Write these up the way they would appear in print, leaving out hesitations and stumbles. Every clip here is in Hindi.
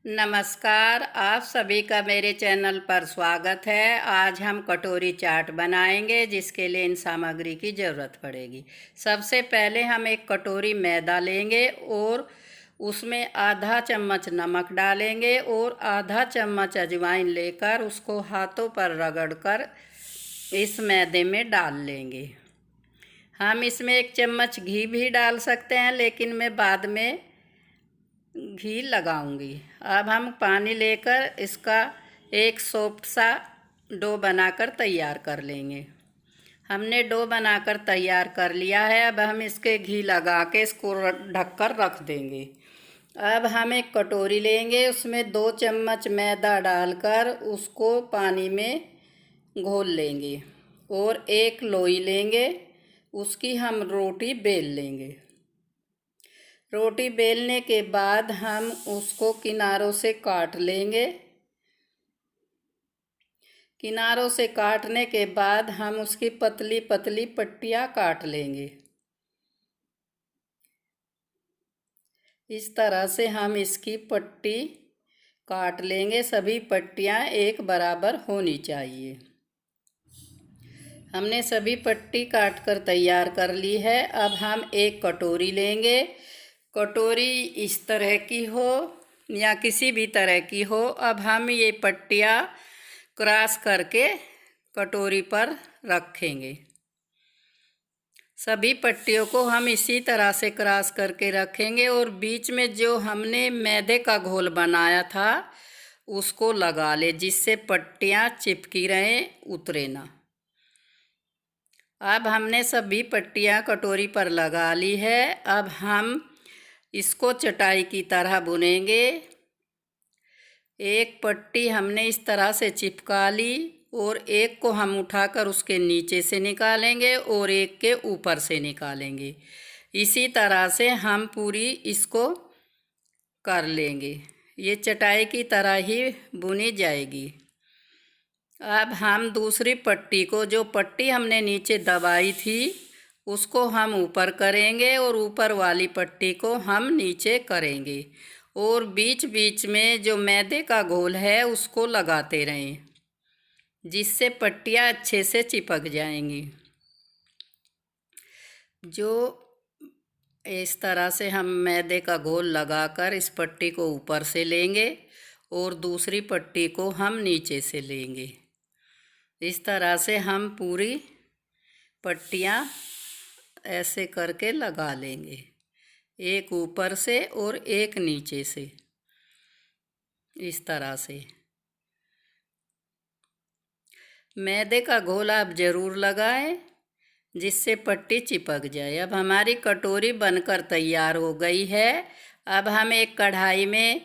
नमस्कार, आप सभी का मेरे चैनल पर स्वागत है। आज हम कटोरी चाट बनाएंगे जिसके लिए इन सामग्री की ज़रूरत पड़ेगी। सबसे पहले हम एक कटोरी मैदा लेंगे और उसमें आधा चम्मच नमक डालेंगे और आधा चम्मच अजवाइन लेकर उसको हाथों पर रगड़कर इस मैदे में डाल लेंगे। हम इसमें एक चम्मच घी भी डाल सकते हैं, लेकिन मैं बाद में घी लगाऊंगी। अब हम पानी लेकर इसका एक सॉफ्ट सा डो बनाकर तैयार कर लेंगे। हमने डो बनाकर तैयार कर लिया है। अब हम इसके घी लगा के इसको ढककर रख देंगे। अब हम एक कटोरी लेंगे, उसमें 2 चम्मच मैदा डालकर उसको पानी में घोल लेंगे और एक लोई लेंगे, उसकी हम रोटी बेल लेंगे। रोटी बेलने के बाद हम उसको किनारों से काट लेंगे। किनारों से काटने के बाद हम उसकी पतली पतली पट्टियाँ काट लेंगे। इस तरह से हम इसकी पट्टी काट लेंगे। सभी पट्टियाँ एक बराबर होनी चाहिए। हमने सभी पट्टी काट कर तैयार कर ली है। अब हम एक कटोरी लेंगे। कटोरी इस तरह की हो या किसी भी तरह की हो। अब हम ये पट्टियाँ क्रॉस करके कटोरी पर रखेंगे। सभी पट्टियों को हम इसी तरह से क्रॉस करके रखेंगे और बीच में जो हमने मैदे का घोल बनाया था उसको लगा ले, जिससे पट्टियाँ चिपकी रहें, उतरे ना। अब हमने सभी पट्टियाँ कटोरी पर लगा ली है। अब हम इसको चटाई की तरह बुनेंगे। एक पट्टी हमने इस तरह से चिपका ली और एक को हम उठाकर उसके नीचे से निकालेंगे और एक के ऊपर से निकालेंगे। इसी तरह से हम पूरी इसको कर लेंगे। ये चटाई की तरह ही बुनी जाएगी। अब हम दूसरी पट्टी को, जो पट्टी हमने नीचे दबाई थी, उसको हम ऊपर करेंगे और ऊपर वाली पट्टी को हम नीचे करेंगे और बीच बीच में जो मैदे का घोल है उसको लगाते रहें, जिससे पट्टियाँ अच्छे से चिपक जाएंगी। जो इस तरह से हम मैदे का घोल लगाकर इस पट्टी को ऊपर से लेंगे और दूसरी पट्टी को हम नीचे से लेंगे। इस तरह से हम पूरी पट्टियाँ ऐसे करके लगा लेंगे, एक ऊपर से और एक नीचे से। इस तरह से मैदे का घोल आप ज़रूर लगाएं, जिससे पट्टी चिपक जाए। अब हमारी कटोरी बनकर तैयार हो गई है। अब हम एक कढ़ाई में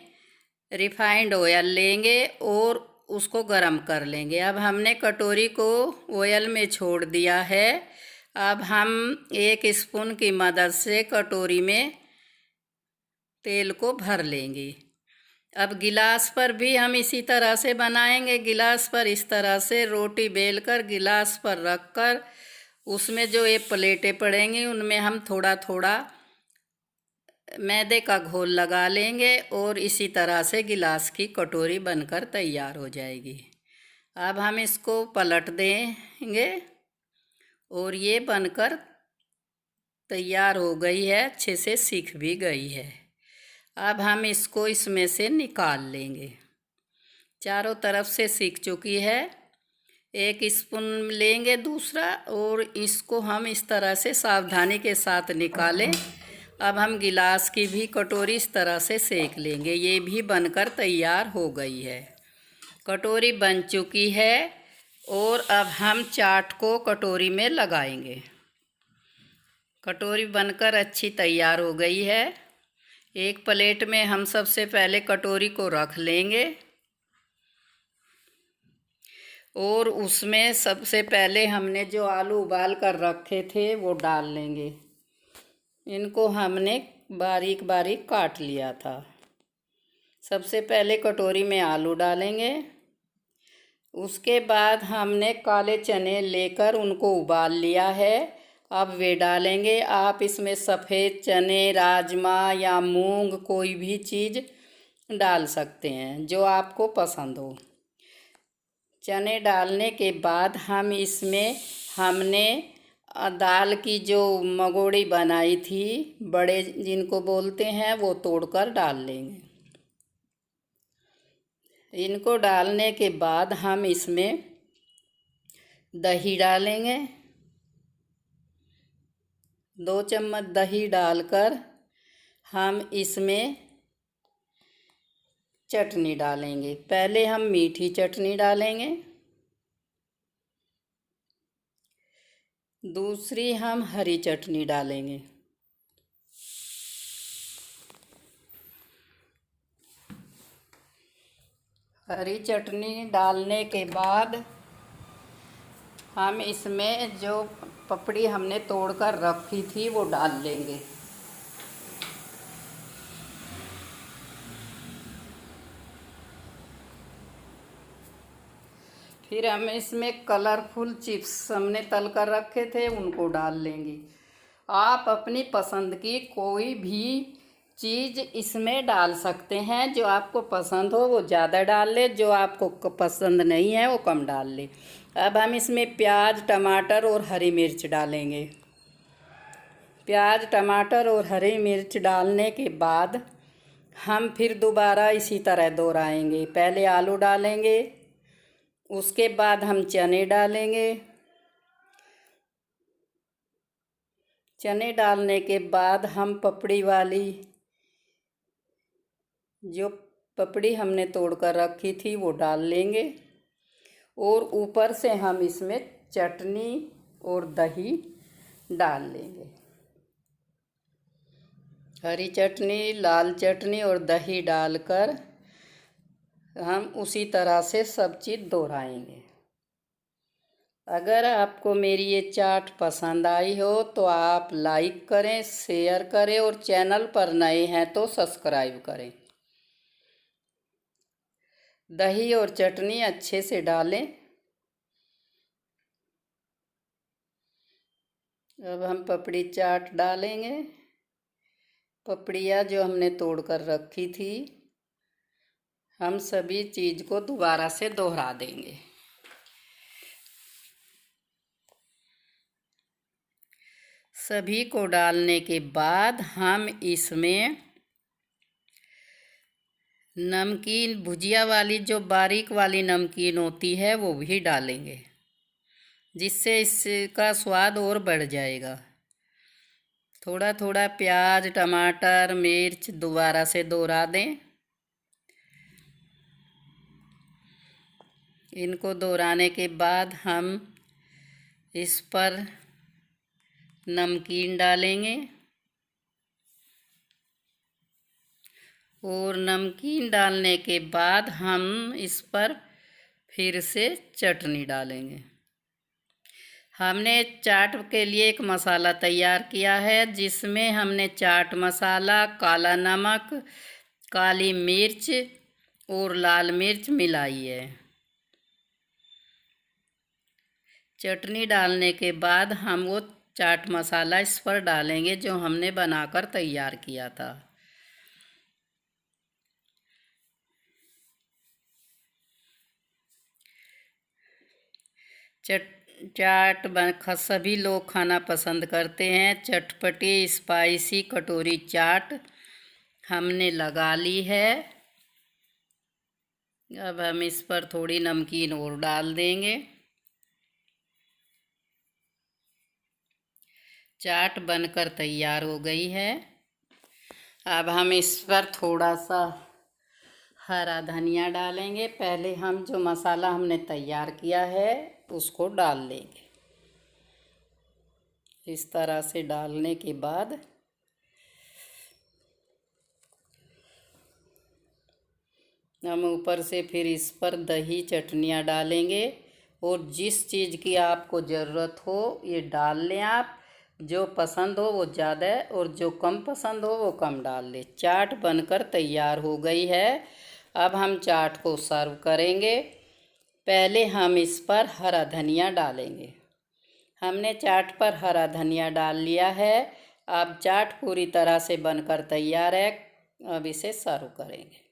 रिफाइंड ऑयल लेंगे और उसको गरम कर लेंगे। अब हमने कटोरी को ऑयल में छोड़ दिया है। अब हम 1 स्पून की मदद से कटोरी में तेल को भर लेंगे। अब गिलास पर भी हम इसी तरह से बनाएंगे। गिलास पर इस तरह से रोटी बेलकर गिलास पर रखकर उसमें जो ये प्लेटें पड़ेंगी उनमें हम थोड़ा थोड़ा मैदे का घोल लगा लेंगे और इसी तरह से गिलास की कटोरी बनकर तैयार हो जाएगी। अब हम इसको पलट देंगे और ये बनकर तैयार हो गई है, अच्छे से सीख भी गई है। अब हम इसको इसमें से निकाल लेंगे। चारों तरफ से सीख चुकी है। 1 स्पून लेंगे दूसरा और इसको हम इस तरह से सावधानी के साथ निकालें। अब हम गिलास की भी कटोरी इस तरह से सेक लेंगे। ये भी बनकर तैयार हो गई है। कटोरी बन चुकी है और अब हम चाट को कटोरी में लगाएंगे। कटोरी बनकर अच्छी तैयार हो गई है। एक प्लेट में हम सबसे पहले कटोरी को रख लेंगे और उसमें सबसे पहले हमने जो आलू उबाल कर रखे थे वो डाल लेंगे। इनको हमने बारीक बारीक काट लिया था। सबसे पहले कटोरी में आलू डालेंगे। उसके बाद हमने काले चने लेकर उनको उबाल लिया है, अब वे डालेंगे। आप इसमें सफ़ेद चने, राजमा या मूंग कोई भी चीज़ डाल सकते हैं जो आपको पसंद हो। चने डालने के बाद हम इसमें हमने दाल की जो मगोड़ी बनाई थी, बड़े जिनको बोलते हैं, वो तोड़कर डाल लेंगे। इनको डालने के बाद हम इसमें दही डालेंगे। 2 चम्मच दही डालकर हम इसमें चटनी डालेंगे। पहले हम मीठी चटनी डालेंगे, दूसरी हम हरी चटनी डालेंगे। हरी चटनी डालने के बाद हम इसमें जो पपड़ी हमने तोड़कर रखी थी वो डाल लेंगे। फिर हम इसमें कलरफुल चिप्स हमने तल कर रखे थे उनको डाल लेंगे। आप अपनी पसंद की कोई भी चीज़ इसमें डाल सकते हैं, जो आपको पसंद हो वो ज़्यादा डाल ले, जो आपको पसंद नहीं है वो कम डाल ले। अब हम इसमें प्याज, टमाटर और हरी मिर्च डालेंगे। प्याज, टमाटर और हरी मिर्च डालने के बाद हम फिर दोबारा इसी तरह दोहराएंगे। पहले आलू डालेंगे, उसके बाद हम चने डालेंगे। चने डालने के बाद हम पपड़ी वाली जो पपड़ी हमने तोड़कर रखी थी वो डाल लेंगे और ऊपर से हम इसमें चटनी और दही डाल लेंगे। हरी चटनी, लाल चटनी और दही डालकर हम उसी तरह से सब चीज़ दोहराएंगे। अगर आपको मेरी ये चाट पसंद आई हो तो आप लाइक करें, शेयर करें और चैनल पर नए हैं तो सब्सक्राइब करें। दही और चटनी अच्छे से डालें। अब हम पपड़ी चाट डालेंगे। पपड़ियाँ जो हमने तोड़कर रखी थी, हम सभी चीज़ को दोबारा से दोहरा देंगे। सभी को डालने के बाद हम इसमें नमकीन, भुजिया वाली जो बारीक वाली नमकीन होती है वो भी डालेंगे, जिससे इसका स्वाद और बढ़ जाएगा। थोड़ा थोड़ा प्याज, टमाटर, मिर्च दोबारा से दोहरा दें। इनको दोहराने के बाद हम इस पर नमकीन डालेंगे और नमकीन डालने के बाद हम इस पर फिर से चटनी डालेंगे। हमने चाट के लिए एक मसाला तैयार किया है, जिसमें हमने चाट मसाला, काला नमक, काली मिर्च और लाल मिर्च मिलाई है। चटनी डालने के बाद हम वो चाट मसाला इस पर डालेंगे जो हमने बनाकर तैयार किया था। चाट सभी लोग खाना पसंद करते हैं। चटपटी स्पाइसी कटोरी चाट हमने लगा ली है। अब हम इस पर थोड़ी नमकीन और डाल देंगे। चाट बनकर तैयार हो गई है। अब हम इस पर थोड़ा सा हरा धनिया डालेंगे। पहले हम जो मसाला हमने तैयार किया है उसको डाल लेंगे। इस तरह से डालने के बाद हम ऊपर से फिर इस पर दही, चटनियाँ डालेंगे और जिस चीज़ की आपको ज़रूरत हो ये डाल लें। आप जो पसंद हो वो ज़्यादा और जो कम पसंद हो वो कम डाल लें। चाट बनकर तैयार हो गई है। अब हम चाट को सर्व करेंगे। पहले हम इस पर हरा धनिया डालेंगे। हमने चाट पर हरा धनिया डाल लिया है। अब चाट पूरी तरह से बनकर तैयार है। अब इसे सर्व करेंगे।